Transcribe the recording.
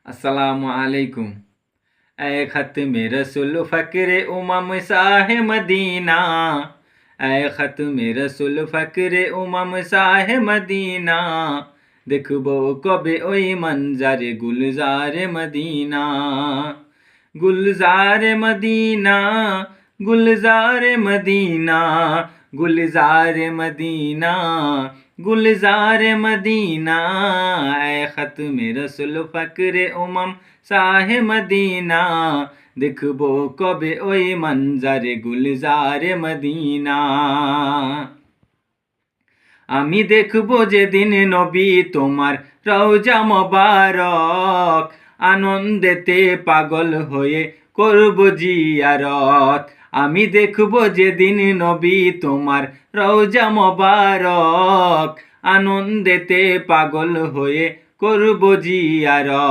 अस्सलामु अलैकुम। ऐ खत्म रसूल फ़क्र उमम शाह मदीना, ऐ खत्म रसूल फ़क्र उमम शाह मदीना, देखबो कबे ওই মঞ্জারে গুলজারে মদিনা, গুলজারে মদিনা, গুলজারে মদিনা, গুলজারে মদিনা, গুলজারে মদিনা, ऐ खत्म रसूल फ़क्र उमम শাহ মদিনা, দেখবো কবে ওই মঞ্জারে গুলজারে মদিনা। আমি দেখবো যেদিন নবী তোমার রওজা মোবারক, আনন্দেতে পাগল হয়ে করব জিয়ারত। আমি দেখবো যেদিন নবী তোমার রওজা মোবারক, আনন্দেতে পাগল হয়ে করব জিয়ারত।